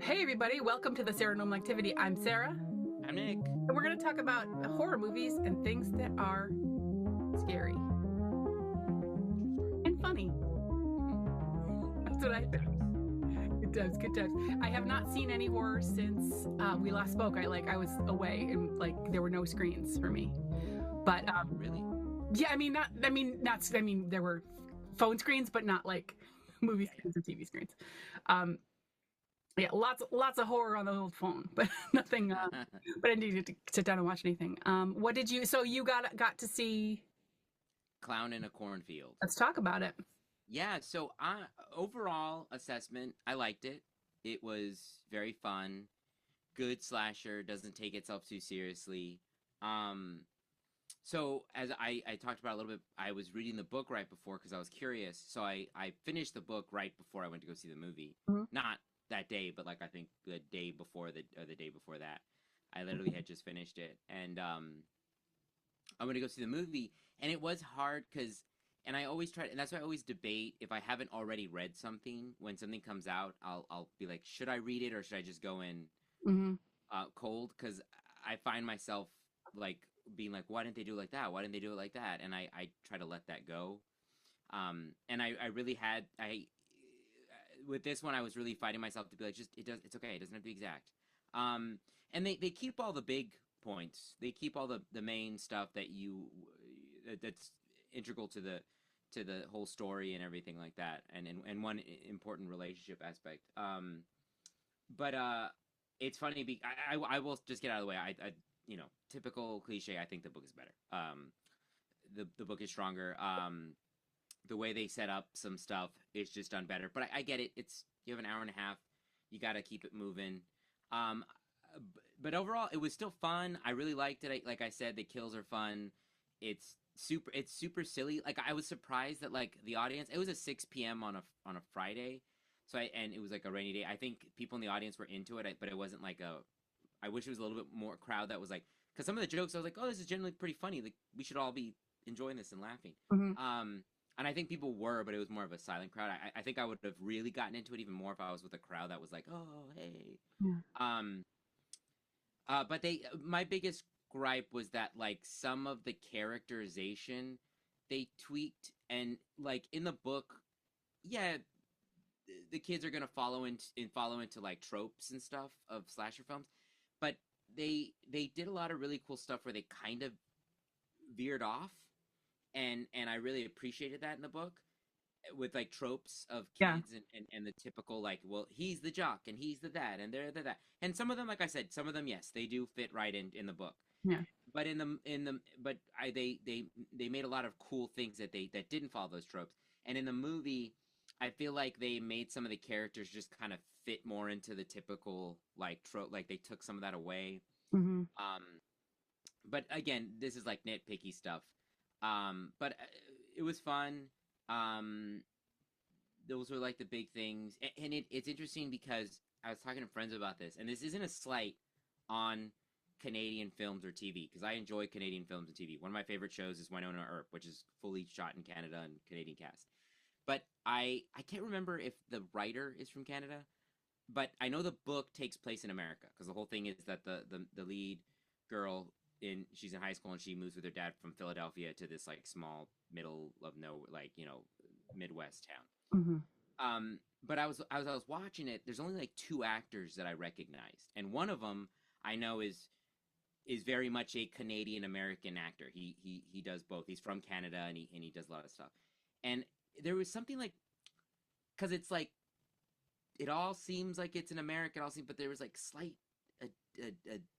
Hey everybody, welcome to the Sarah Normal Activity. I'm Sarah, and I'm Nick. we're going to talk about horror movies and things that are scary True story. and funny. That's what I Good think. times. Good times, good times. I have not seen any horror since we last spoke. I was away and there were no screens for me. But Really? yeah, there were phone screens, but not like movie Yeah, yeah. screens or TV screens. Um, yeah, lots of horror on the old phone, but nothing. But I didn't get to sit down and watch anything. What did you? So you got to see? Clown in a cornfield. Let's talk about it. Yeah, so overall assessment, I liked it. It was very fun. Good slasher, doesn't take itself too seriously. Um, so as I talked about a little bit, I was reading the book right before because I was curious. So I finished the book right before I went to go see the movie. Mhm. Not that day, but like I think the day before the day before that. I literally had just finished it, and I went to go see the movie, and it was hard because, and I always try, and that's why I always debate if I haven't already read something. When something comes out, I'll be like, should I read it or should I just go in Mm-hmm. cold? Because I find myself like being like, why didn't they do it like that? Why didn't they do it like that? And I try to let that go. And I really had I with this one I was really fighting myself to be like, just it's okay, it doesn't have to be exact. Um, and they keep all the big points. They keep all the main stuff that's integral to the whole story and everything like that, and one important relationship aspect. But it's funny. I will just get out of the way. I typical cliche. I think the book is better. The book is stronger. The way they set up some stuff is just done better. But I get it. It's you have an hour and a half. You got to keep it moving. Um, but overall, it was still fun. I really liked it. Like I said, the kills are fun. It's super silly. Like I was surprised that like the audience. It was a 6 p.m. on a Friday, and it was like a rainy day. I think people in the audience were into it, but it wasn't like a. I wish it was a little bit more crowd that was like because some of the jokes I was like, oh, this is generally pretty funny. Like we should all be enjoying this and laughing. Mm-hmm. And I think people were, but it was more of a silent crowd. I think I would have really gotten into it even more if I was with a crowd that was like, oh, hey. Yeah. Um, but my biggest gripe was that like some of the characterization they tweaked and like in the book, yeah, the kids are gonna follow into like tropes and stuff of slasher films, but they did a lot of really cool stuff where they kind of veered off, and I really appreciated that in the book with like tropes of Yeah. kids and the typical like, well, he's the jock and he's the that and they're the that, and some of them, like I said, some of them, yes, they do fit right in the book, Yeah. but in the but I they made a lot of cool things that didn't follow those tropes, and in the movie I feel like they made some of the characters just kind of fit more into the typical like trope, like they took some of that away. Mm-hmm. um but again, this is like nitpicky stuff. But it was fun. Um, those were like the big things, and it's interesting because I was talking to friends about this, and this isn't a slight on Canadian films or TV because I enjoy Canadian films and TV. One of my favorite shows is Winona Earp, which is fully shot in Canada and Canadian cast. But I can't remember if the writer is from Canada, but I know the book takes place in America because the whole thing is that the lead girl she's in high school and she moves with her dad from Philadelphia to this like small middle of no like Midwest town. Mm-hmm. But I was watching it. There's only like two actors that I recognized, and one of them I know is very much a Canadian American actor. He does both. He's from Canada and he does a lot of stuff. And there was something like because it's like it all seems like it's an American, all seems, but there was like slight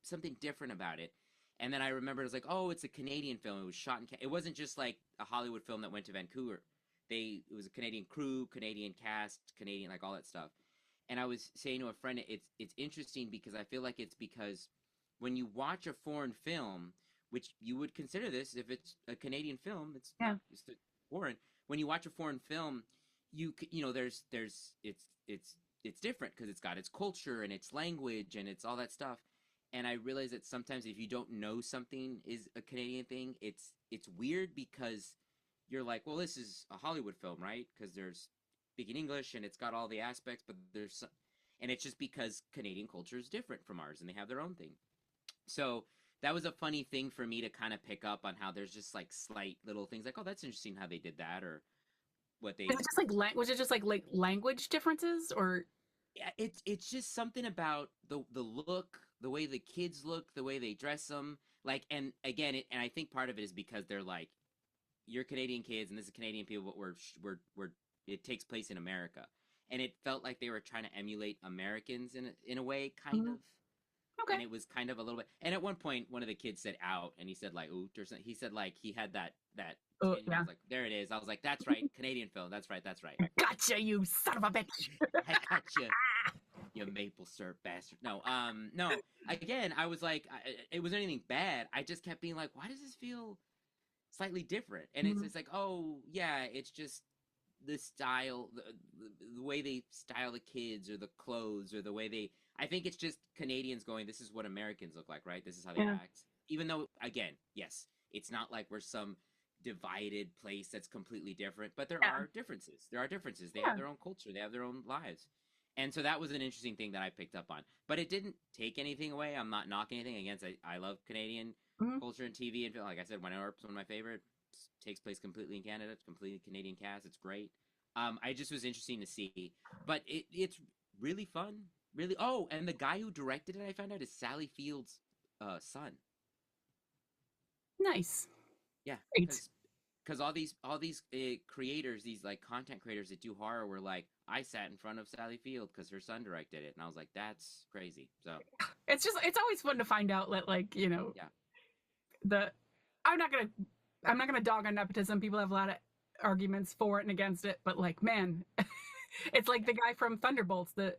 something different about it. And then I remember it was like, oh, it's a Canadian film. It was shot in. It wasn't just like a Hollywood film that went to Vancouver. It was a Canadian crew, Canadian cast, Canadian like all that stuff. And I was saying to a friend, it's interesting because I feel like it's because when you watch a foreign film, which you would consider this if it's a Canadian film, it's Yeah. not it's foreign. When you watch a foreign film, there's it's different because it's got its culture and its language and it's all that stuff. And I realize that sometimes if you don't know something is a Canadian thing, it's weird because you're like, well, this is a Hollywood film, right? Because there's speaking English and it's got all the aspects, but there's And it's just because Canadian culture is different from ours and they have their own thing. So that was a funny thing for me to kind of pick up on how there's just like slight little things like, oh, that's interesting how they did that, or what Is they it just like was it just like language differences or yeah, it's just something about the look, the way the kids look, the way they dress them. Like, and again, and I think part of it is because they're like, you're Canadian kids, and this is Canadian people, but we're it takes place in America, and it felt like they were trying to emulate Americans in a way, kind Mhm. of. Okay. And it was kind of a little bit. And at one point, one of the kids said "out," and he said like "oot" or something. He said like he had that Oh tinge. I yeah. was like, there it is. I was like, that's right, Canadian film. That's right. That's right. Gotcha, you son of a bitch. I got you. You maple syrup bastard. No, no. Again, I was like, it wasn't anything bad. I just kept being like, why does this feel slightly different? And Mhm. it's like, oh yeah, it's just the style, the way they style the kids or the clothes or the way they. I think it's just Canadians going, this is what Americans look like, right? This is how they Yeah. act. Even though, again, yes, it's not like we're some divided place that's completely different, but there Yeah. are differences. There are differences. They Yeah. have their own culture. They have their own lives. And so that was an interesting thing that I picked up on. But it didn't take anything away. I'm not knocking anything against. I love Canadian Mhm. culture and TV and film. Like I said, When I Earp's one of my favorite. Takes place completely in Canada. It's completely Canadian cast. It's great. I just was interesting to see, but it's really fun. Really. Oh, and the guy who directed it, I found out, is Sally Field's son. Nice. Yeah, Great. because all these creators, these like content creators that do horror, were like, I sat in front of Sally Field because her son directed it, and I was like, that's crazy. So It's always fun to find out that like, yeah, the I'm not gonna dog on nepotism. People have a lot of arguments for it and against it, but like, man, it's like yeah. the guy from Thunderbolts, the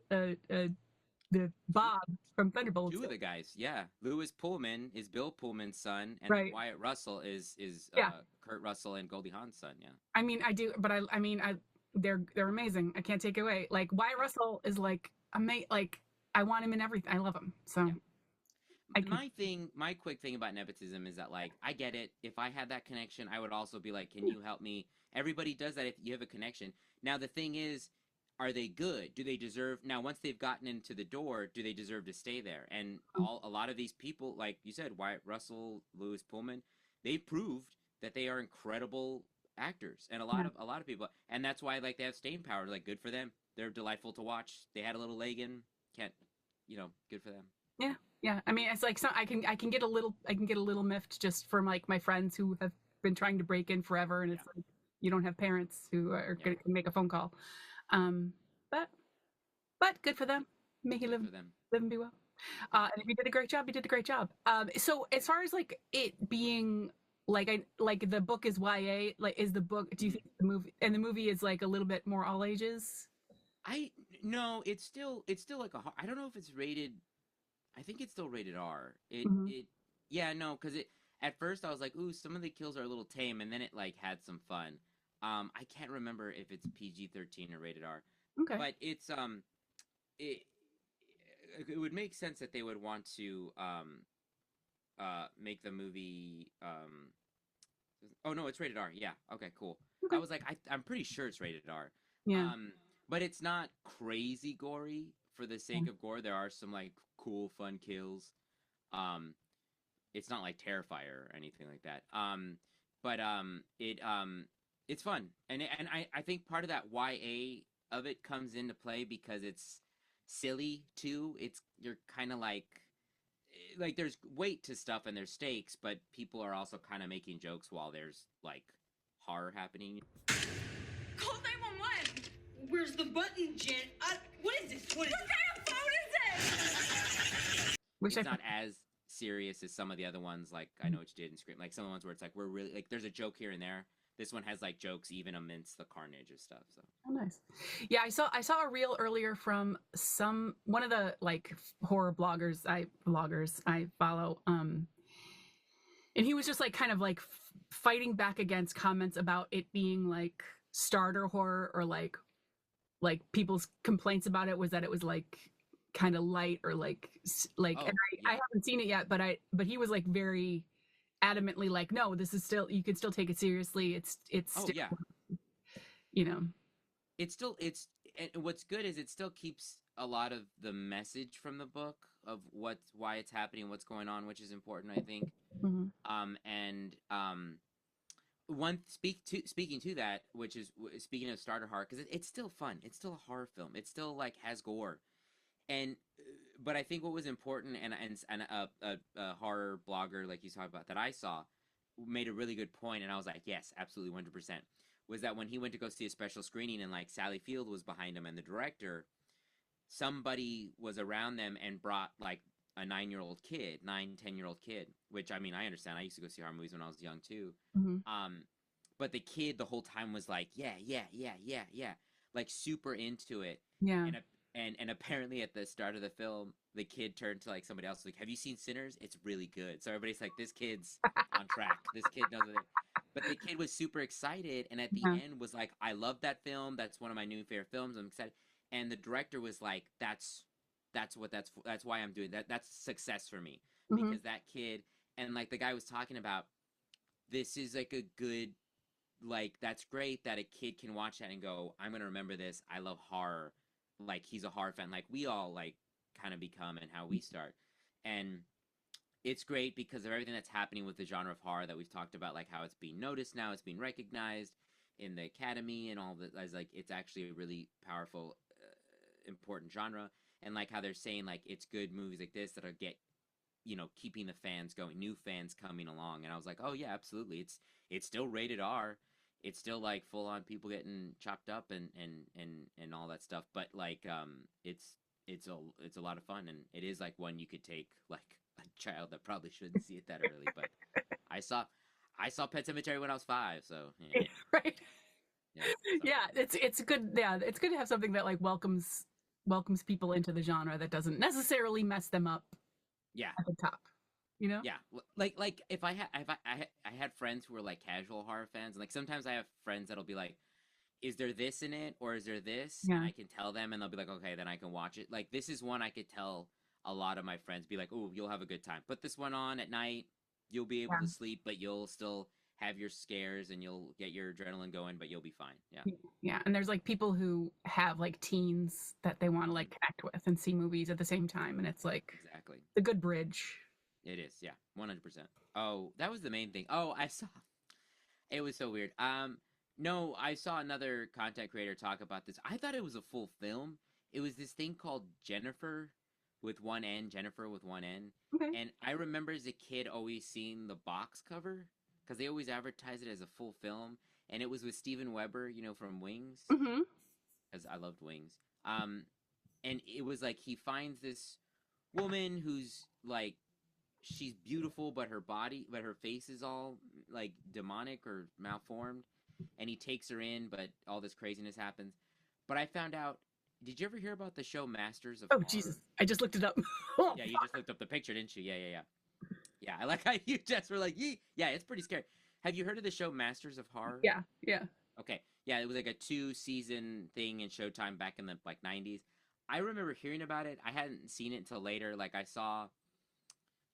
Two Bob from Thunderbolts, two of the guys, yeah. Lewis Pullman is Bill Pullman's son, and then right? Wyatt Russell is Yeah, Kurt Russell and Goldie Hawn's son. Yeah, I mean, I do, but I mean, they're amazing. I can't take it away. Like Wyatt yeah, Russell is like like I want him in everything. I love him. So yeah. I can. My quick thing about nepotism is that, like, I get it. If I had that connection, I would also be like, can you help me? Everybody does that if you have a connection. Now the thing is, are they good? Do they deserve? Now once they've gotten into the door, do they deserve to stay there? And a lot of these people, like you said, Wyatt Russell, Lewis Pullman, they proved that they are incredible actors, and Yeah, a lot of people, and that's why like they have staying power. Like, good for them. They're delightful to watch. They had a little leg in. Can't, good for them. yeah, yeah. I mean, it's like, so I can get a little miffed just from like my friends who have been trying to break in forever, and Yeah, it's like you don't have parents who are yeah. going to make a phone call. Um, but good for them. May he Good live for them. and be well. Yeah. And if you did a great job, you did a great job. So as far as like it being like the book is YA, like is the book? Do you Mhm. think the movie is like a little bit more all ages? I no, it's still like I don't know if it's rated. I think it's still rated R. Mm-hmm. It yeah, no, because it at first I was like, ooh, some of the kills are a little tame, and then it like had some fun. I can't remember if it's PG-13 or rated R, Okay. but it it would make sense that they would want to make the movie oh no, it's rated R. Yeah, okay, cool. I Okay. was like, I'm pretty sure it's rated R. Yeah. Um, but it's not crazy gory for the Yeah. sake of gore. There are some like cool, fun kills. Um, it's not like Terrifier or anything like that. But it's fun, and I think part of that YA of it comes into play because it's silly too. It's you're kind of like there's weight to stuff and there's stakes, but people are also kind of making jokes while there's like horror happening. Call 911! Where's the button, Jen? What is this? What kind of phone is this? Wish I It's not as serious as some of the other ones, like I Know What You Did and Scream. Like some of the ones where it's like we're really like there's a joke here and there. This one has like jokes even amidst the carnage of stuff. So Oh, nice. Yeah, I saw a reel earlier from one of the like horror bloggers I follow. And he was just like kind of like fighting back against comments about it being like starter horror or like people's complaints about it was that it was like kind of light or like and oh I yeah, haven't seen it yet, but he was like very adamantly like, no, this is still, you can still take it seriously. It's oh still, yeah. you know. It's still it's and what's good is it still keeps a lot of the message from the book of why it's happening, what's going on, which is important, I think. Mm-hmm. And speaking to that, which is speaking of starter horror, because it's still fun. It's still a horror film. It still like has gore, and but I think what was important, and a horror blogger like you talked about that I saw made a really good point, and I was like, yes, absolutely, 100%. Was that when he went to go see a special screening, and like Sally Field was behind him, and the director, somebody was around them and brought like a 9-year-old kid, 10-year-old kid, which I mean, I understand. I used to go see horror movies when I was young too. Mm-hmm. But the kid the whole time was like, yeah, yeah, yeah, yeah, yeah, like super into it. Yeah. And apparently at the start of the film, the kid turned to like somebody else like, "Have you seen Sinners? It's really good." So everybody's like, "This kid's on track. This kid knows it." But the kid was super excited, and at the Yeah. end was like, "I love that film. That's one of my new favorite films. I'm excited." And the director was like, That's why I'm doing that. That's success for me Mm-hmm. because that kid and like the guy was talking about this is like a good like that's great that a kid can watch that and go, I'm gonna remember this. I love horror. Like he's a horror fan, like we all like kind of become and how we start. And it's great because of everything that's happening with the genre of horror that we've talked about, like how it's being noticed now, it's being recognized in the academy and all that. As like it's actually a really powerful, important genre, and like how they're saying like it's good movies like this that'll get keeping the fans going, new fans coming along. And I was like, oh yeah, absolutely. It's still rated R. It's still like full on people getting chopped up and all that stuff. But like it's a lot of fun, and it is like one you could take like a child that probably shouldn't see it that early. But I saw I saw Pet Cemetery when I was 5, so yeah, Right. yeah. So Yeah, it's good. Yeah, it's good to have something that like welcomes people into the genre that doesn't necessarily mess them up yeah. at the top. You know? Yeah, like if I had friends who were like casual horror fans, and like sometimes I have friends that'll be like, "Is there this in it, or is there this?" And Yeah. I can tell them, and they'll be like, "Okay, then I can watch it." Like this is one I could tell a lot of my friends, be like, "Oh, you'll have a good time. Put this one on at night. You'll be able Yeah. to sleep, but you'll still have your scares, and you'll get your adrenaline going, but you'll be fine." Yeah, Yeah, and there's like people who have like teens that they want to like Mhm. connect with and see movies at the same time, and it's like Exactly. the good bridge. It is. Yeah, 100%. Oh, that was the main thing. Oh, I saw. It was so weird. No, I saw another content creator talk about this. I thought it was a full film. It was this thing called Jennifer with one N, Jennifer with one N. Okay. And I remember as a kid always seeing the box cover because they always advertise it as a full film. And it was with Steven Weber, from Wings, Mm-hmm. because I loved Wings. And it was like he finds this woman who's like she's beautiful, but her face is all like demonic or malformed, and he takes her in, but all this craziness happens. But I found out. Did you ever hear about the show Masters of Oh Horror? Jesus! I just looked it up. Oh, Yeah, you just looked up the picture, didn't you? Yeah, yeah, yeah. Yeah, I like how you just were like, Yee! Yeah, it's pretty scary. Have you heard of the show Masters of Horror? yeah, yeah. Okay. Yeah, it was like a 2-season thing in Showtime back in the like 90s. I remember hearing about it. I hadn't seen it until later. Like I saw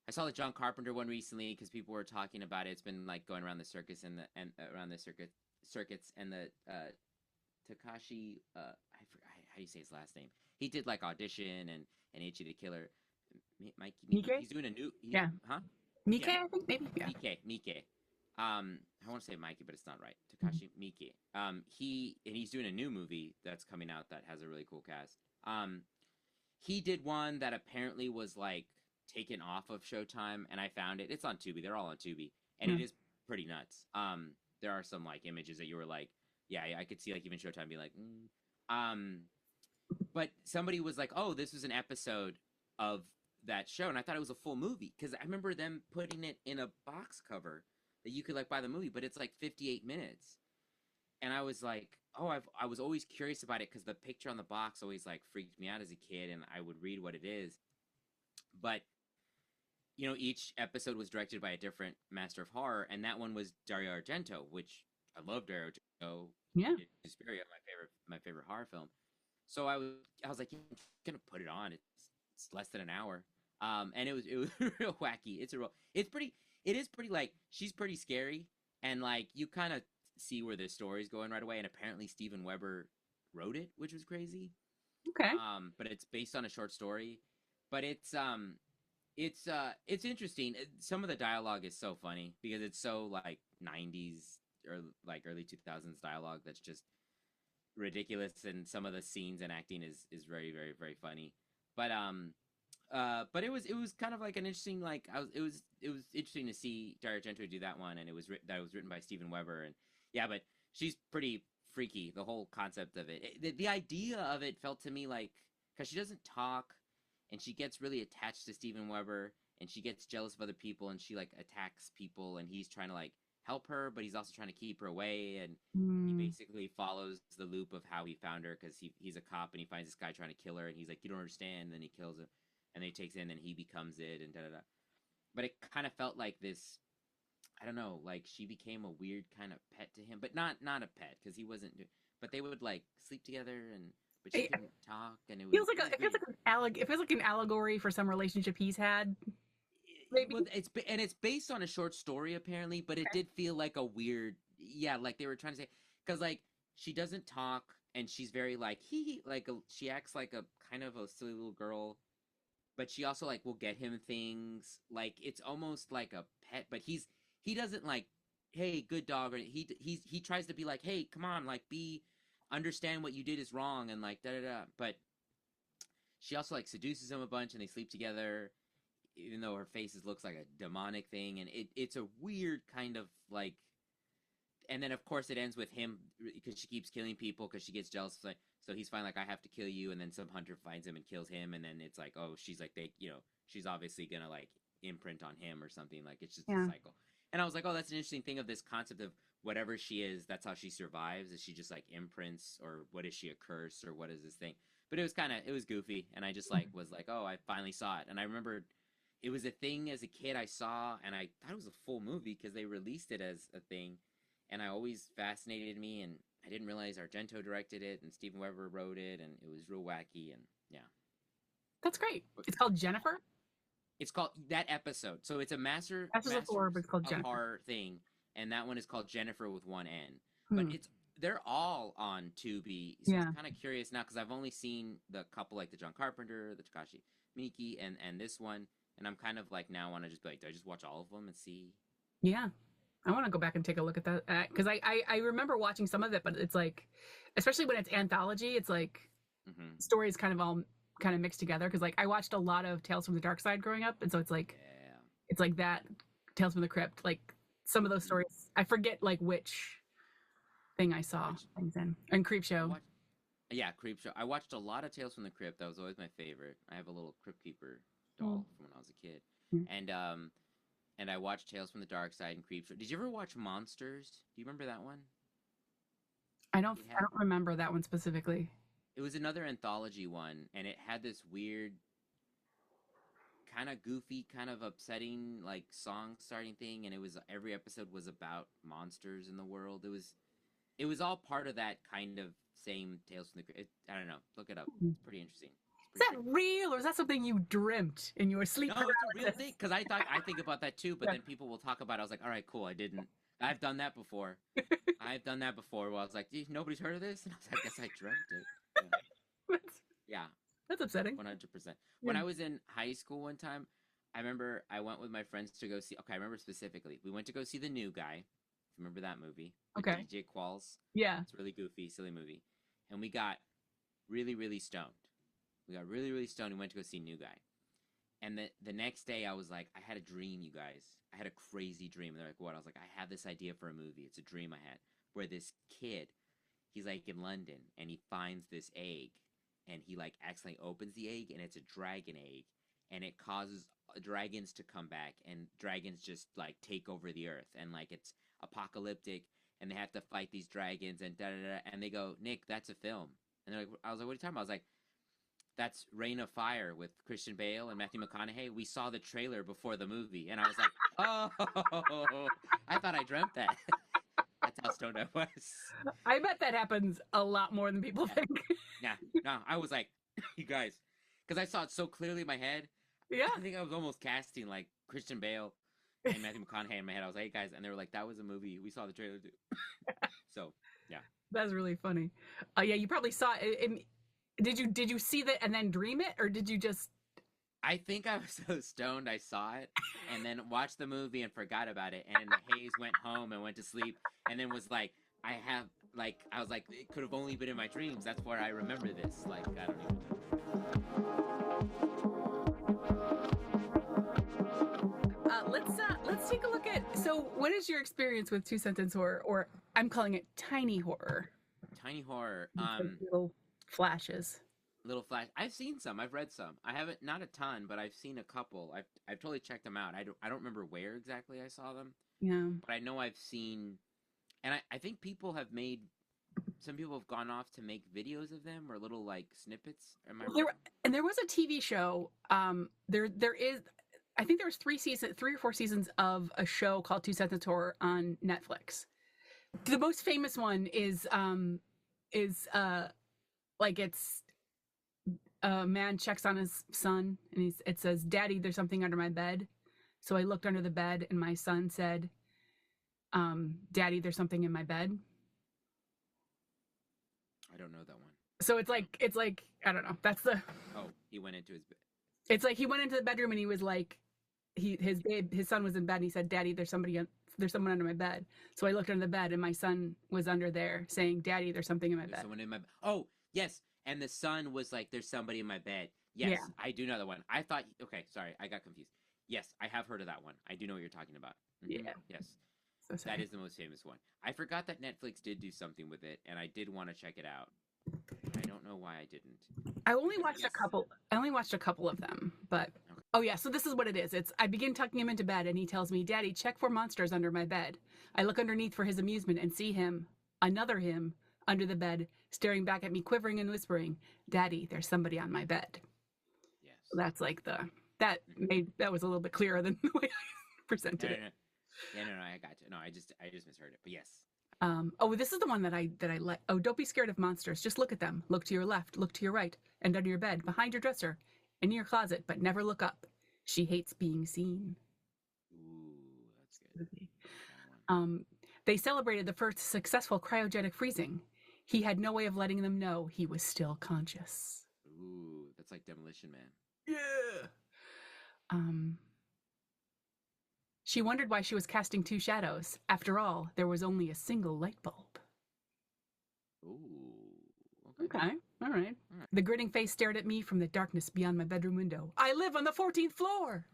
the John Carpenter one recently because people were talking about it. It's been like going around the circus and around the circuits and the Takashi. I forgot how do you say his last name. He did like Audition and Ichi the Killer. Mike, Mike? he's doing a new. Yeah. Huh? Mike, Yeah, I think maybe. Yeah. Mike. I want to say Mikey, but it's not right. Takashi Miike. He's doing a new movie that's coming out that has a really cool cast. He did one that apparently was like taken off of Showtime, and I found it. It's on Tubi. They're all on Tubi, and it is pretty nuts. There are some like images that you were like, yeah, I could see like even Showtime be like, but somebody was like, oh, this was an episode of that show, and I thought it was a full movie because I remember them putting it in a box cover that you could like buy the movie, but it's like 58 minutes, and I was like, oh, I was always curious about it because the picture on the box always like freaked me out as a kid, and I would read what it is, but each episode was directed by a different master of horror, and that one was Dario Argento, which I love Dario Argento. Yeah. He did Suspiria, my favorite horror film. So I was like, yeah, I'm gonna put it on. It's less than an hour, and it was real wacky. It is pretty like she's pretty scary, and like you kind of see where the story's going right away. And apparently Steven Weber wrote it, which was crazy. Okay. But it's based on a short story. But it's interesting. Some of the dialogue is so funny because it's so like 90s or like early 2000s dialogue that's just ridiculous, and some of the scenes and acting is very very very funny. But but it was kind of like an interesting like it was interesting to see Dario Argento do that one, and that was written by Steven Weber, and yeah, but she's pretty freaky. The whole concept of the idea of it felt to me like because she doesn't talk, and she gets really attached to Steven Weber, and she gets jealous of other people, and she like attacks people, and he's trying to like help her, but he's also trying to keep her away, and he Mm. basically follows the loop of how he found her because he's a cop and he finds this guy trying to kill her, and he's like, you don't understand, and then he kills him, and then he takes it, and then he becomes it, and da da da. But it kind of felt like this. I don't know, like she became a weird kind of pet to him, but not a pet because he wasn't. But they would like sleep together, and but she It couldn't talk, and it feels like it feels like an allegory for some relationship he's had. Maybe. Well, it's based on a short story apparently, but it Okay. did feel like a weird, yeah, like they were trying to say because like she doesn't talk, and she's very like like she acts like a kind of a silly little girl, but she also like will get him things, like it's almost like a pet, but he doesn't like, hey, good dog, or he tries to be like, hey, come on, like be understand what you did is wrong, and like da da da, but she also like seduces him a bunch, and they sleep together, even though her face looks like a demonic thing, and it's a weird kind of like. And then of course it ends with him because she keeps killing people because she gets jealous. Like, so he's finally like, I have to kill you, and then some hunter finds him and kills him, and then it's like, oh, she's like she's obviously gonna like imprint on him or something. Like it's just a Yeah. cycle. And I was like, oh, that's an interesting thing of this concept of whatever she is, that's how she survives. Is she just like imprints, or what is she, a curse, or what is this thing? But it was goofy, and I just like was like, oh, I finally saw it, and I remembered it was a thing as a kid I saw, and I thought it was a full movie because they released it as a thing, and I always fascinated me, and I didn't realize Argento directed it and Steven Weber wrote it, and it was real wacky, and yeah. That's great. But It's called Jennifer. it's called that episode, so it's a Masters of Horror, Masters but it's called of Jennifer. Horror thing, and that one is called Jennifer with one N. But Hmm. they're all on Tubi, so Yeah. it's kind of curious now because I've only seen the couple like the John Carpenter, the Takashi Miki, and this one, and I'm kind of like now want to just be like, do I just watch all of them and see? Yeah. I want to go back and take a look at that because I remember watching some of it, but it's like, especially when it's anthology, it's like Mm-hmm. stories kind of all kind of mixed together. Because like I watched a lot of Tales from the Dark Side growing up, and so Yeah. it's like that Tales from the Crypt. Like some of those Mm-hmm. stories, I forget like which thing I saw Which things in. And I Creepshow. watched. Yeah, Creepshow. I watched a lot of Tales from the Crypt. That was always my favorite. I have a little Crypt Keeper Mm. doll from when I was a kid, Mm. and I watched Tales from the Dark Side and Creepshow. Did you ever watch Monsters? Do you remember that one? It I had don't remember that one specifically. it was another anthology one, and it had this weird, kind of goofy, kind of upsetting like song starting thing, and it was every episode was about monsters in the world. It was all part of that kind of same Tales from the Crypt. I don't know. Look it up. Mm. It's pretty interesting. Is that real or is that something you dreamt in your sleep No, it's a real paralysis? thing because I think about that too, but Yeah. then people will talk about it. I was like, all right, cool. I didn't. I've done that before. I've done that before. Where I was like, nobody's heard of this, and I was like, I guess I dreamt it. That's, Yeah, that's upsetting. 100%. Yeah. When I was in high school one time, I remember I went with my friends to go see. Okay, I remember specifically. We went to go see The New Guy. Remember that movie? With Okay. DJ Qualls. Yeah. It's a really goofy, silly movie, and we got really, really stoned. We got really, really stoned. And went to go see New Guy. And the next day, I was like, I had a dream, you guys. I had a crazy dream. And they're like, what? I was like, I have this idea for a movie. It's a dream I had where this kid, he's like in London, and he finds this egg, and he like accidentally opens the egg, and it's a dragon egg, and it causes dragons to come back, and dragons just like take over the earth, and like it's apocalyptic, and they have to fight these dragons, and da da da. And they go, Nick, that's a film. And they're like, I was like, what are you talking about? I was like, that's Reign of Fire with Christian Bale and Matthew McConaughey. We saw the trailer before the movie, and I was like, oh, I thought I dreamt that. That's how stoned I was. I bet that happens a lot more than people think. Yeah, no, I was like, you guys, because I saw it so clearly in my head. Yeah. I think I was almost casting like Christian Bale and Matthew McConaughey in my head. I was like, hey guys, and they were like, that was a movie. We saw the trailer too. So yeah. That's really funny. Yeah, you probably saw it. Did you see that and then dream it, or did you just? I think I was so stoned I saw it, and then watched the movie and forgot about it. And Hayes went home and went to sleep, and then was like, I was like, it could have only been in my dreams. That's where I remember this. Like, I don't even know. Let's take a look at. So, what is your experience with two sentence horror, or I'm calling it tiny horror? Tiny horror. Little flashes. Little flash. I've seen some. I've read some. I haven't, not a ton, but I've seen a couple. I've totally checked them out. I don't remember where exactly I saw them. Yeah. But I know I've seen, and I think people have made. Some people have gone off to make videos of them or little like snippets. Am I right? And there was a TV show. There is. I think there was 3 or 4 seasons of a show called Two Sentence Horror on Netflix. The most famous one is like it's a man checks on his son and it says, "Daddy, there's something under my bed." So I looked under the bed and my son said, "Daddy, there's something in my bed." I don't know that one. So it's like I don't know. That's the. Oh, he went into his bed. It's like he went into the bedroom and he was like, his son was in bed and he said, "Daddy, there's someone under my bed." So I looked under the bed and my son was under there saying, "Daddy, there's something in my bed." Someone in my. Oh yes, and the son was like, "There's somebody in my bed." Yes, yeah. I do know that one. I thought. Okay, sorry, I got confused. Yes, I have heard of that one. I do know what you're talking about. Mm-hmm. Yeah. Yes. So that is the most famous one. I forgot that Netflix did do something with it, and I did want to check it out. I don't know why I didn't. I only watched a couple. I only watched a couple of them, but okay. Oh yeah. So this is what it is. I begin tucking him into bed, and he tells me, "Daddy, check for monsters under my bed." I look underneath for his amusement and see another him, under the bed, staring back at me, quivering and whispering, "Daddy, there's somebody on my bed." Yes. So that's like that was a little bit clearer than the way I presented it. Yeah, no, I got you. No, I just misheard it. But yes. This is the one that I like. Oh, don't be scared of monsters. Just look at them. Look to your left, look to your right, and under your bed, behind your dresser, in your closet, but never look up. She hates being seen. Ooh, that's good. They celebrated the first successful cryogenic freezing. He had no way of letting them know he was still conscious. Ooh, that's like Demolition Man. Yeah. She wondered why she was casting 2 shadows. After all, there was only a single light bulb. Ooh. Okay. All right. The grinning face stared at me from the darkness beyond my bedroom window. I live on the 14th floor.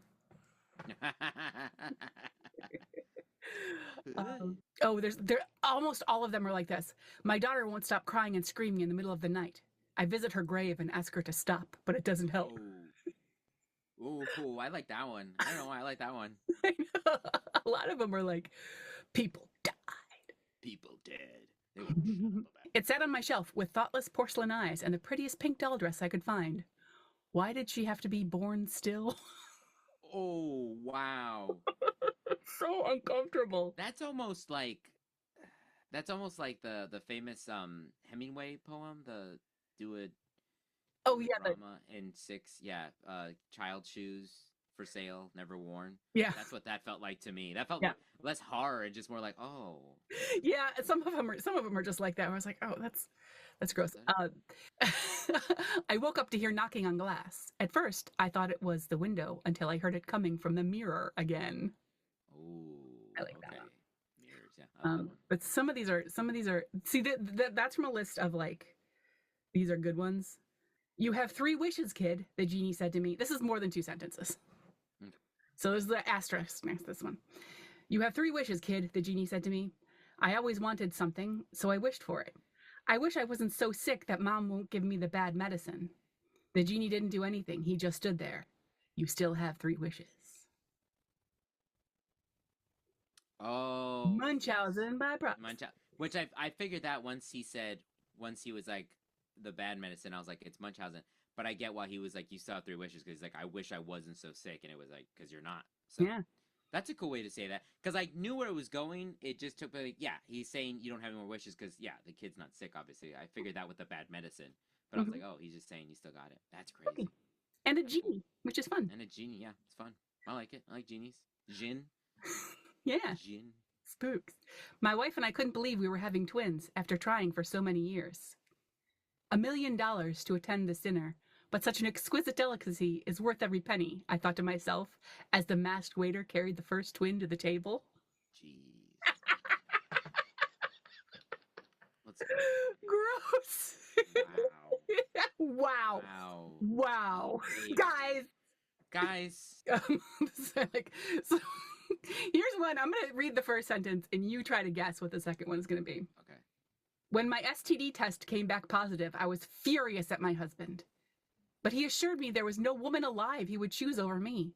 There almost all of them are like this. My daughter won't stop crying and screaming in the middle of the night. I visit her grave and ask her to stop, but it doesn't help. Ooh, cool. I like that one. I don't know why I like that one. I know. A lot of them are like, people died. People dead. It sat on my shelf with thoughtless porcelain eyes and the prettiest pink doll dress I could find. Why did she have to be born still? Oh, wow. So uncomfortable. That's almost like the famous Hemingway poem, the Do It. Oh yeah, drama in 6, yeah. Child shoes for sale, never worn. Yeah, that's what that felt like to me. That felt like less horror and just more like, oh. Yeah, some of them are just like that. I was like, oh, that's gross. I woke up to hear knocking on glass. At first, I thought it was the window until I heard it coming from the mirror again. Ooh, I like that one. Mirrors, yeah. But some of these are. See, that's from a list of like, these are good ones. You have 3 wishes, kid, the genie said to me. This is more than 2 sentences. Okay. So there's the asterisk next to this one. You have 3 wishes, kid, the genie said to me. I always wanted something, so I wished for it. I wish I wasn't so sick that Mom won't give me the bad medicine. The genie didn't do anything. He just stood there. You still have 3 wishes. Oh. Munchausen by proxy. Which I figured that once he was like, the bad medicine, I was like, it's Munchausen. But I get why he was like, you still have 3 wishes, because he's like, I wish I wasn't so sick. And it was like, because you're not. So yeah. That's a cool way to say that. Because I knew where it was going. It just took like, yeah, he's saying you don't have any more wishes because, yeah, the kid's not sick, obviously. I figured that with the bad medicine. But I was like, oh, he's just saying you still got it. That's crazy. Okay. And a genie, which is fun. And a genie, yeah, it's fun. I like it. I like genies. Jinn. Yeah. Jinn. Spooks. My wife and I couldn't believe we were having twins after trying for so many years. $1 million to attend this dinner, but such an exquisite delicacy is worth every penny, I thought to myself as the masked waiter carried the first twin to the table. Jeez. Let's go. Gross. Wow. Wow. Wow. Hey, Guys. guys. So here's one. I'm going to read the first sentence and you try to guess what the second one is going to be. Okay. When my STD test came back positive, I was furious at my husband. But he assured me there was no woman alive he would choose over me.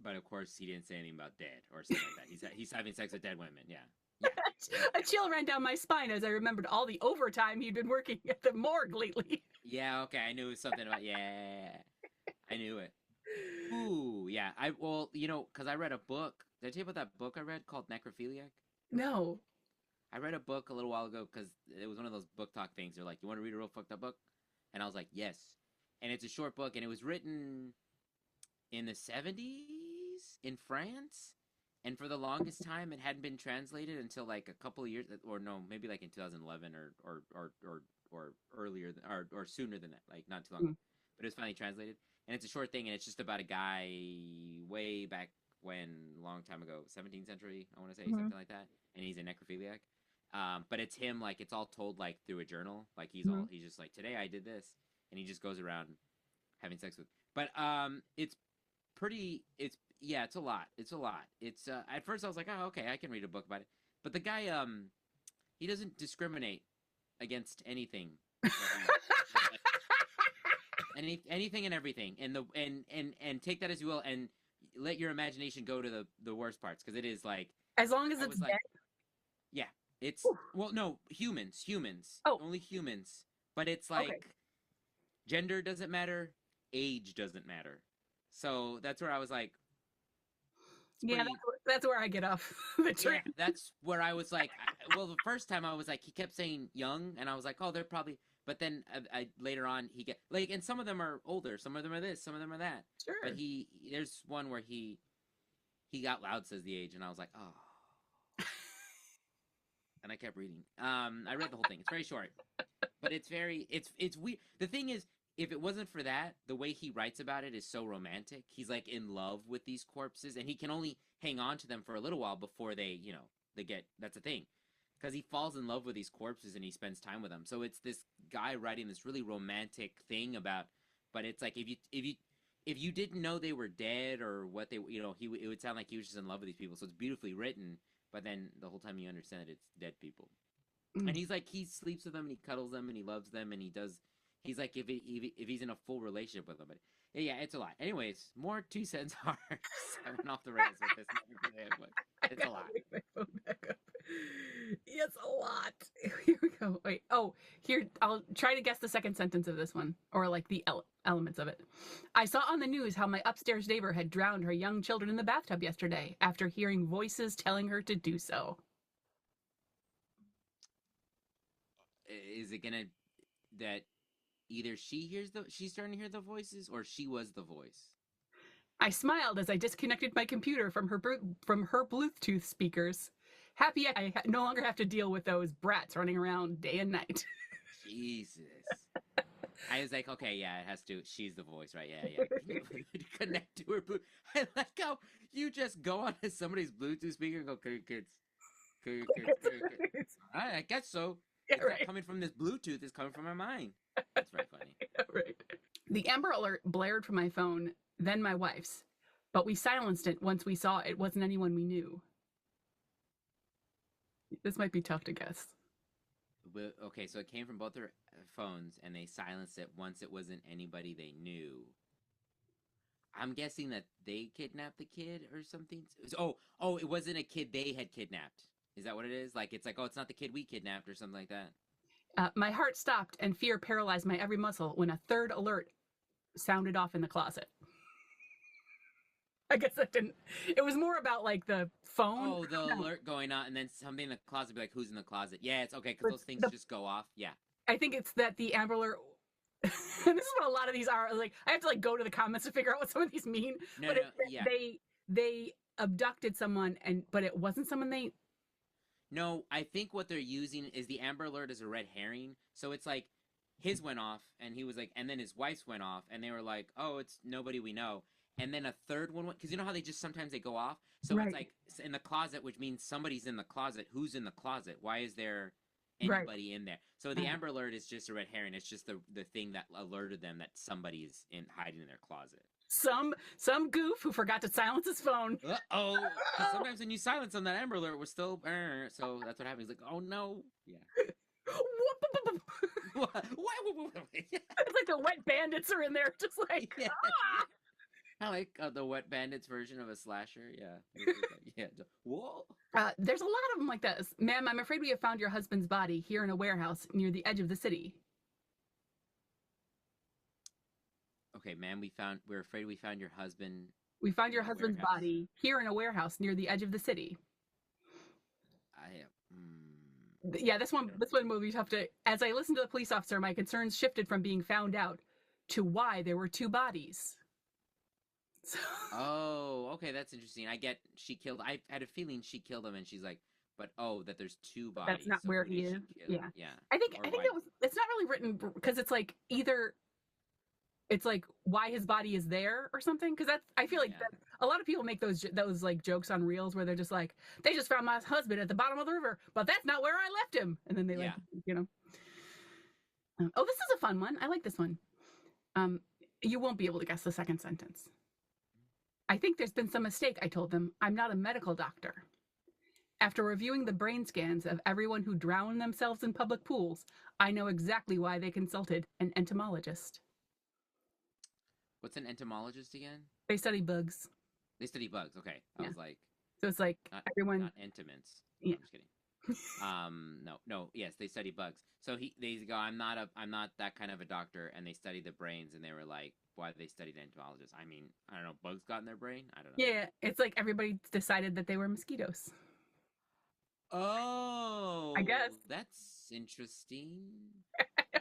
But of course, he didn't say anything about dead or something like that. He's having sex with dead women. Yeah. A chill ran down my spine as I remembered all the overtime he'd been working at the morgue lately. Yeah. Okay. I knew it was something about. Yeah. I knew it. Ooh. Yeah. Because I read a book. Did I tell you about that book I read called Necrophiliac? No. I read a book a little while ago because it was one of those book talk things. They're like, "You want to read a real fucked up book?" And I was like, "Yes." And it's a short book, and it was written in the 70s in France. And for the longest time, it hadn't been translated until like a couple of years, or no, maybe like in 2011 or earlier, or sooner than that, like not too long. But it was finally translated, and it's a short thing, and it's just about a guy way back when, a long time ago, 17th century, I want to say, something like that, and he's a necrophiliac. But it's him, like it's all told like through a journal, like he's just like, today I did this, and he just goes around having sex with. But it's a lot. It's at first I was like, oh, okay, I can read a book about it. But the guy, he doesn't discriminate against anything. Anything and everything. And take that as you will, and let your imagination go to the worst parts, because it is like, as long as it's dead. Yeah, it's well, no, humans. Oh, only humans. But it's like, gender doesn't matter, age doesn't matter. So that's where I was like, yeah, that's where I get off the train. Yeah, that's where I was like, the first time I was like, he kept saying young, and I was like, oh, they're probably. But then I later on he get like, and some of them are older, some of them are this, some of them are that. Sure. But there's one where he out loud says the age, and I was like, oh. And I kept reading. I read the whole thing. It's very short, but it's weird. The thing is, if it wasn't for that, the way he writes about it is so romantic. He's like in love with these corpses, and he can only hang on to them for a little while before they get. That's the thing, because he falls in love with these corpses and he spends time with them. So it's this guy writing this really romantic thing about. But it's like if you didn't know they were dead or what they it would sound like he was just in love with these people. So it's beautifully written. But then the whole time you understand it's dead people. And he's like, he sleeps with them and he cuddles them and he loves them and he does. He's like, if he's in a full relationship with them. But yeah, it's a lot. Anyways, more 2 cents are. I went off the rails with this. It's a lot. My phone back up. It's a lot. Here we go. Wait. Oh, here. I'll try to guess the second sentence of this one, or like the elements of it. I saw on the news how my upstairs neighbor had drowned her young children in the bathtub yesterday after hearing voices telling her to do so. Is it gonna that either she's starting to hear the voices, or she was the voice? I smiled as I disconnected my computer from her Bluetooth speakers. Happy I no longer have to deal with those brats running around day and night. Jesus. I was like, okay, yeah, it has to. She's the voice, right? Yeah. Connect to her Bluetooth. I like how you just go on to somebody's Bluetooth speaker and go, kids. I guess so. Yeah, it's not coming from this Bluetooth. It's coming from my mind. That's very funny. Right. The Amber Alert blared from my phone, then my wife's. But we silenced it once we saw it wasn't anyone we knew. This might be tough to guess. Okay, so it came from both their phones, and they silenced it once it wasn't anybody they knew. I'm guessing that they kidnapped the kid or something. Oh, it wasn't a kid they had kidnapped. Is that what it is? Like, it's like, oh, it's not the kid we kidnapped or something like that. My heart stopped and fear paralyzed my every muscle when a third alert sounded off in the closet. I guess that didn't. It was more about like the phone. Oh, the alert going on, and then something in the closet be like, "Who's in the closet?" Yeah, it's okay because those things just go off. Yeah. I think it's that the Amber Alert. And this is what a lot of these are. Like, I have to like go to the comments to figure out what some of these mean. Yeah. They abducted someone, but it wasn't someone they. No, I think what they're using is the Amber Alert as a red herring. So it's like his went off, and he was like, and then his wife's went off, and they were like, oh, it's nobody we know. And then a third one went, because you know how they just sometimes they go off. So it's Right. like in the closet, which means somebody's in the closet. Who's in the closet? Why is there Right. anybody in there? So the Amber Alert is just a red herring. It's just the thing that alerted them that somebody's hiding in their closet. Some goof who forgot to silence his phone. Uh-oh. 'Cause sometimes when you silence them, that Amber Alert was still... so that's what happens. Like, oh, no. Yeah. It's like the wet bandits are in there, just like, Yeah. ah! I like the Wet Bandits version of a slasher. Yeah. Yeah. Whoa. There's a lot of them like this. Ma'am, I'm afraid we have found your husband's body here in a warehouse near the edge of the city. Okay, ma'am, we're afraid we found your husband. We found your In a husband's warehouse. body here in a warehouse near the edge of the city. Yeah, this one will be tough to. As I listened to the police officer, my concerns shifted from being found out to why there were two bodies. So, Oh, okay, that's interesting. I get she killed. I had a feeling she killed him, and she's like, but that there's two bodies. that's not so where who he did she is. kill? Yeah. Yeah. I think Or why- it's not really written because it's like either it's like why his body is there or something, because that's I feel like Yeah. that a lot of people make those like jokes on reels where they're just like they just found my husband at the bottom of the river, but that's not where I left him, and then they like oh, this is a fun one. I like this one. You won't be able to guess the second sentence. I think there's been some mistake, I told them. I'm not a medical doctor. After reviewing the brain scans of everyone who drowned themselves in public pools, I know exactly why they consulted an entomologist. What's an entomologist again? They study bugs. They study bugs. Okay, I Yeah. was like, So it's like not, everyone. not entomants. Yeah. I'm just kidding. No. Yes, they study bugs. So they go, I'm not that kind of a doctor, and they study the brains, and they were like, why they studied entomologists? I mean, I don't know, bugs got in their brain. I don't know. Yeah, it's like everybody decided that they were mosquitoes. Oh, I guess. That's interesting.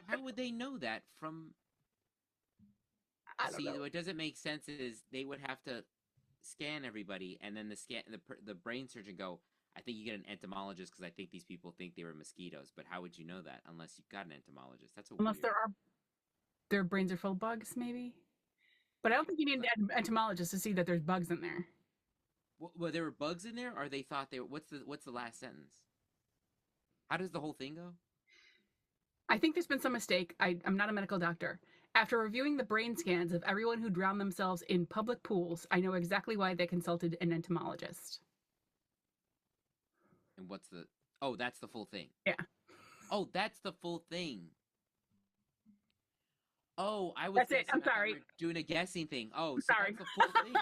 How would they know that from? I don't know. What doesn't make sense is they would have to scan everybody, and then the brain surgeon go, I think you get an entomologist because I think these people think they were mosquitoes. But how would you know that unless you got an entomologist? That's Unless weird. their brains are full of bugs, maybe. But I don't think you need an entomologist to see that there's bugs in there. Well, there were bugs in there, or they thought they were. What's the last sentence? How does the whole thing go? I think there's been some mistake. I'm not a medical doctor. After reviewing the brain scans of everyone who drowned themselves in public pools, I know exactly why they consulted an entomologist. And what's the... Oh, that's the full thing. Yeah. Oh, that's the full thing. Oh, I was... That's it. guessing. I'm I thought sorry. we were doing a guessing thing. Oh, so Sorry. that's the full thing.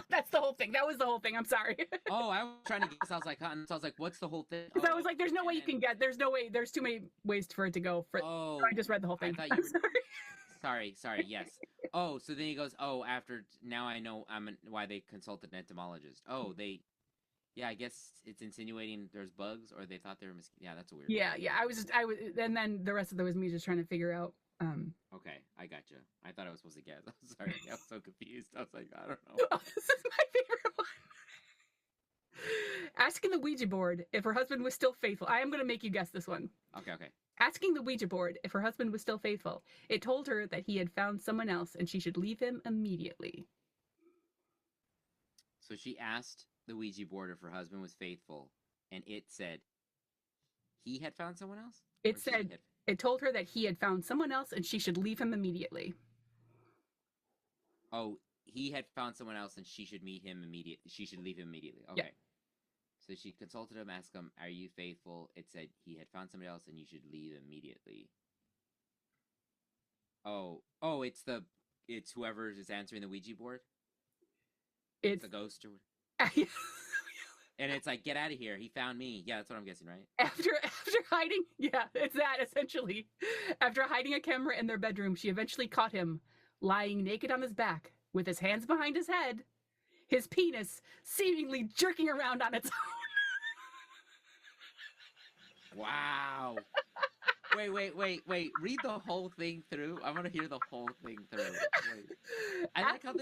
That's the whole thing. That was the whole thing. I'm sorry. Oh, I was trying to guess. I was like, huh? So I was like, what's the whole thing? Because I was like, there's no way you can get. There's no way. There's too many ways for it to go. Oh, So I just read the whole thing. I thought you I'm were... sorry. Sorry, yes. Oh, so then he goes, oh, after... Now I know why they consulted an entomologist. Oh, they... Yeah, I guess it's insinuating there's bugs, or they thought they were mosquitoes. Yeah, that's a weird one. Yeah. I was, and then the rest of it was me just trying to figure out. Okay, I gotcha. I thought I was supposed to guess. I'm sorry, I was so confused. I was like, I don't know. Oh, this is my favorite one. Asking the Ouija board if her husband was still faithful. I am going to make you guess this one. Okay. Asking the Ouija board if her husband was still faithful, it told her that he had found someone else and she should leave him immediately. So she asked the Ouija board if her husband was faithful, and it said he had found someone else? It said it told her that he had found someone else and she should leave him immediately. Oh, he had found someone else and she should meet him immediately. She should leave him immediately. Okay. Yeah. So she consulted him, asked him, are you faithful? It said he had found somebody else and you should leave immediately. Oh, it's whoever is answering the Ouija board? It's a ghost or what? And it's like, get out of here. He found me. Yeah, that's what I'm guessing, right? After hiding, yeah, it's that essentially. After hiding a camera in their bedroom, she eventually caught him lying naked on his back with his hands behind his head, his penis seemingly jerking around on its own. Wow. Wait. Read the whole thing through. I want to hear the whole thing through. Wait. I like how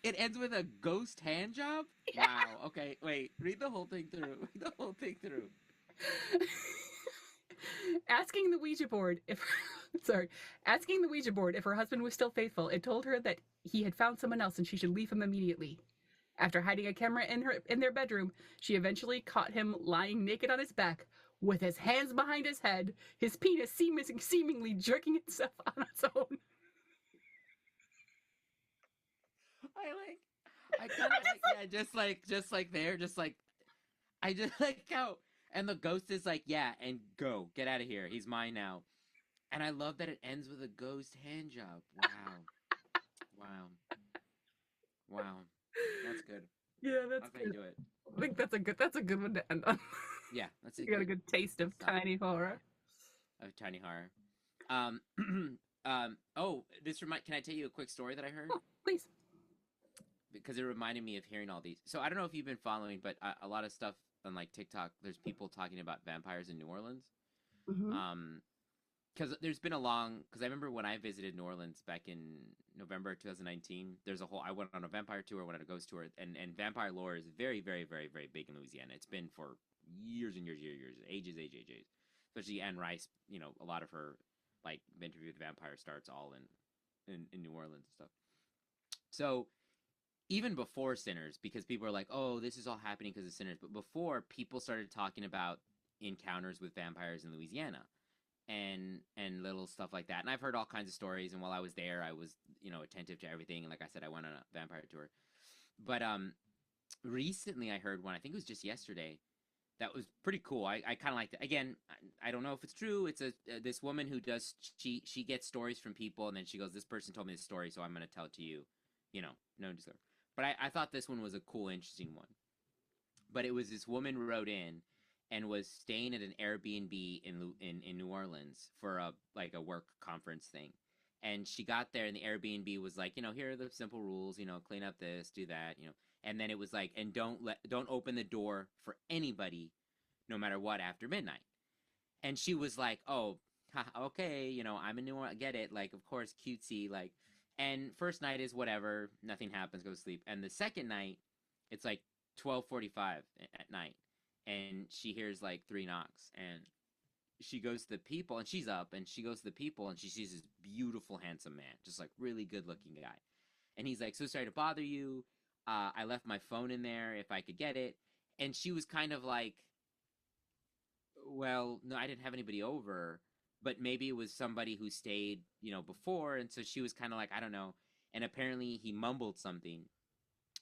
it ends with a ghost hand job? Yeah. Wow. Okay, wait. Read the whole thing through. Asking the Ouija board if asking the Ouija board if her husband was still faithful, it told her that he had found someone else and she should leave him immediately. After hiding a camera in their bedroom, she eventually caught him lying naked on his back with his hands behind his head, his penis seemingly jerking itself on its own. I kind of like, yeah, just like there, just like, I just like how, and the ghost is like, yeah, and go, get out of here, he's mine now. And I love that it ends with a ghost hand job. Wow. Wow. That's good. Yeah, that's How can you do it? I think that's a good one to end on. Yeah, that's You got a good taste of tiny horror. Of tiny horror. Oh, can I tell you a quick story that I heard? Oh, please. Because it reminded me of hearing all these. So I don't know if you've been following, but a lot of stuff on like TikTok, there's people talking about vampires in New Orleans. Mm-hmm. Because because I remember when I visited New Orleans back in November 2019, I went on a vampire tour, went on a ghost tour, and vampire lore is very, very, very, very big in Louisiana. It's been for years and years, ages. Especially Anne Rice, a lot of her like Interview with the Vampire starts all in New Orleans and stuff. So even before Sinners, because people are like, oh, this is all happening because of Sinners, but before, people started talking about encounters with vampires in Louisiana and little stuff like that. And I've heard all kinds of stories, and while I was there, I was, attentive to everything, and like I said, I went on a vampire tour. But recently I heard one, I think it was just yesterday, that was pretty cool. I kind of liked it. Again, I don't know if it's true. It's this woman who does, she gets stories from people, and then she goes, this person told me this story, so I'm going to tell it to you, no disclosure. But I thought this one was a cool, interesting one. But it was this woman who wrote in and was staying at an Airbnb in New Orleans for a work conference thing. And she got there, and the Airbnb was like, here are the simple rules, clean up this, do that, And then it was like, and don't open the door for anybody, no matter what, after midnight. And she was like, oh, okay, I'm in New Orleans, get it, like, of course, cutesy, like. And first night is whatever, nothing happens, go to sleep. And the second night, it's like 12:45 at night, and she hears like 3 knocks, and she goes to the people, and she's up, and she goes to the people, and she sees this beautiful, handsome man, just like really good-looking guy. And he's like, so sorry to bother you. I left my phone in there if I could get it. And she was kind of like, well, no, I didn't have anybody over. But maybe it was somebody who stayed, before. And so she was kind of like, I don't know. And apparently he mumbled something.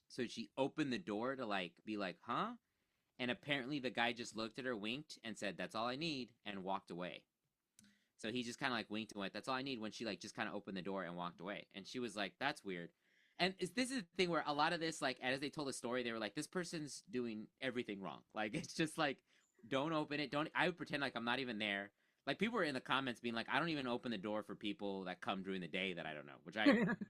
So she opened the door to like, be like, huh? And apparently the guy just looked at her, winked, and said, that's all I need, and walked away. So he just kind of like winked and went, that's all I need, when she like just kind of opened the door and walked away. And she was like, that's weird. And this is the thing where a lot of this, like, as they told the story, they were like, this person's doing everything wrong. Like, it's just like, don't open it. I would pretend like I'm not even there. Like, people were in the comments being like, I don't even open the door for people that come during the day that I don't know. Which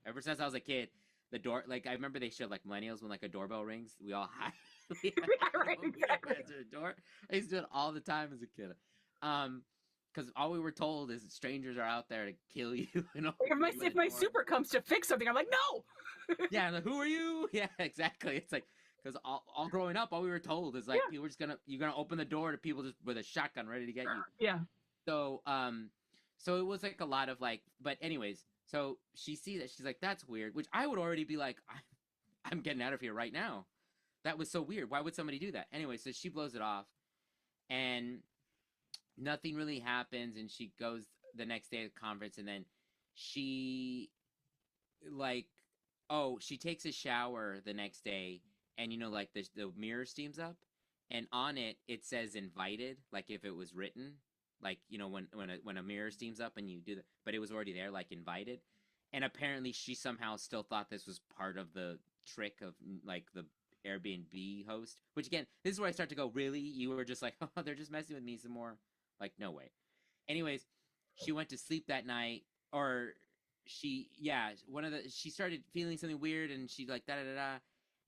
ever since I was a kid, the door, like, I remember they showed, like, millennials when, like, a doorbell rings, we all hide. Right, exactly. Answer the door. I used to do it all the time as a kid. Because all we were told is strangers are out there to kill you. If my super comes to fix something, I'm like, no! Yeah, like, who are you? Yeah, exactly. It's like, because all growing up, all we were told is like, you're gonna open the door to people just with a shotgun ready to get you. Yeah. So so it was like a lot of like, but anyways, so she sees that, she's like, that's weird, which I would already be like, I'm getting out of here right now. That was so weird. Why would somebody do that? Anyway, so she blows it off, and nothing really happens, and she goes the next day at the conference, and then she like, she takes a shower the next day, and like the mirror steams up, and on it says invited, like if it was written, like when a mirror steams up and you do that, but it was already there, like invited. And apparently she somehow still thought this was part of the trick of like the Airbnb host, which again, this is where I start to go, really? You were just like, oh, they're just messing with me some more? Like, no way. Anyways, she went to sleep that night, or she started feeling something weird, and she like da-da-da-da.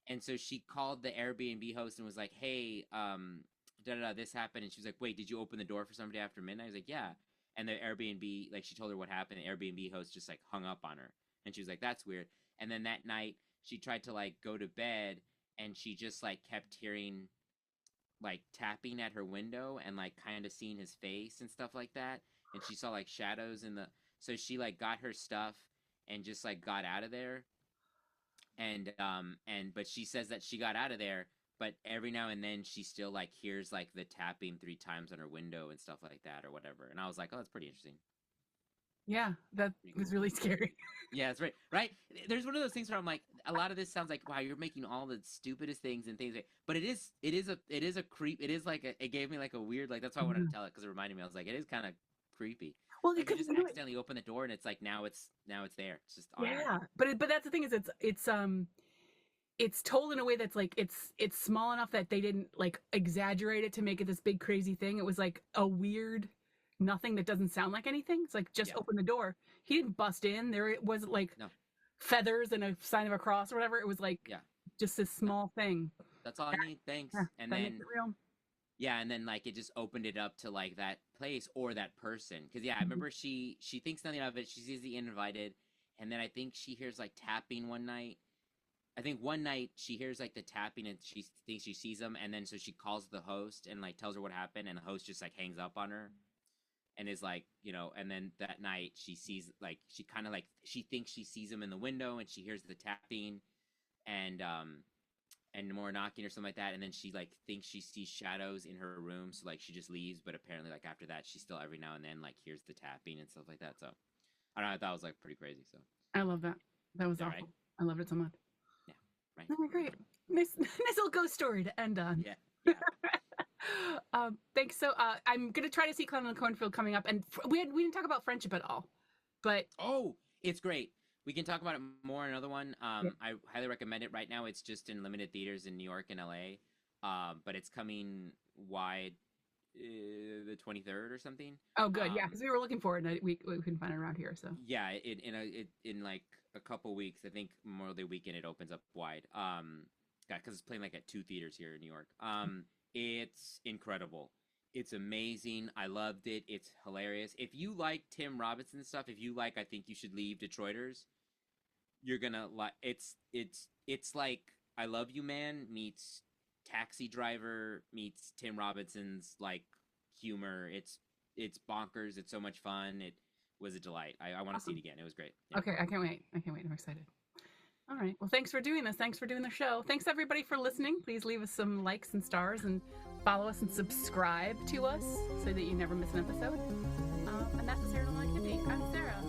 And so she called the Airbnb host and was like, hey, da-da-da, this happened. And she was like, wait, did you open the door for somebody after midnight? I was like, yeah. And the Airbnb, like, she told her what happened. The Airbnb host just like hung up on her, and she was like, that's weird. And then that night she tried to like go to bed, and she just like kept hearing like tapping at her window and like kind of seeing his face and stuff like that, and she saw like shadows in the. So she like got her stuff and just like got out of there, and but she says that she got out of there, but every now and then she still like hears like the tapping 3 times on her window and stuff like that or whatever. And I was like, oh, that's pretty interesting. Yeah, that was really scary. Yeah, that's right. Right? There's one of those things where I'm like, a lot of this sounds like, wow, you're making all the stupidest things and things, but it is a creep. It is like it gave me like a weird, like, that's why I wanted to tell it, because it reminded me. I was like, it is kind of creepy. Well, Like, you because just accidentally open the door and it's like now it's there. It's just on yeah, but that's the thing is it's told in a way that's like it's small enough that they didn't like exaggerate it to make it this big crazy thing. It was like a weird nothing that doesn't sound like anything. It's like, just open the door. He didn't bust in. There it was like feathers and a sign of a cross or whatever. It was like just this small thing. That's all I need. Thanks. Yeah, and then real. Yeah, and then like it just opened it up to like that place or that person. Because I remember she thinks nothing of it. She sees the invited, and then I think she hears like tapping one night. I think one night she hears like the tapping and she thinks she sees them, and then so she calls the host and like tells her what happened, and the host just like hangs up on her and is like, and then that night she sees like she kind of like she thinks she sees him in the window, and she hears the tapping and more knocking or something like that, and then she like thinks she sees shadows in her room, so like she just leaves, but apparently like after that she still every now and then like hears the tapping and stuff like that. So I don't know, I thought it was like pretty crazy. So I love that. That was awful. Right? I loved it so much. Yeah, right. Oh, great. Nice little ghost story to end on. Yeah. Thanks. So I'm gonna try to see Clown on the Cornfield coming up, and we didn't talk about Friendship at all, but it's great. We can talk about it more in another one. I highly recommend it. Right now, it's just in limited theaters in New York and LA, but it's coming wide the 23rd or something. Oh, good. Yeah, because we were looking for it, and we couldn't find it around here. So yeah, in like a couple weeks, I think Memorial Day weekend, it opens up wide. Because it's playing like at 2 theaters here in New York. It's incredible. It's amazing. I loved it. It's hilarious. If you like Tim Robinson stuff, if you like I Think You Should Leave Detroiters, you're gonna like it's like I Love You Man meets Taxi Driver meets Tim Robinson's like humor. It's bonkers. It's so much fun. It was a delight. I want to see it again. It was great. Yeah. Okay, I can't wait. I'm excited. All right. Well, thanks for doing this. Thanks for doing the show. Thanks, everybody, for listening. Please leave us some likes and stars and follow us and subscribe to us so that you never miss an episode. And that's the Sarah Normal Activity. I'm Sarah.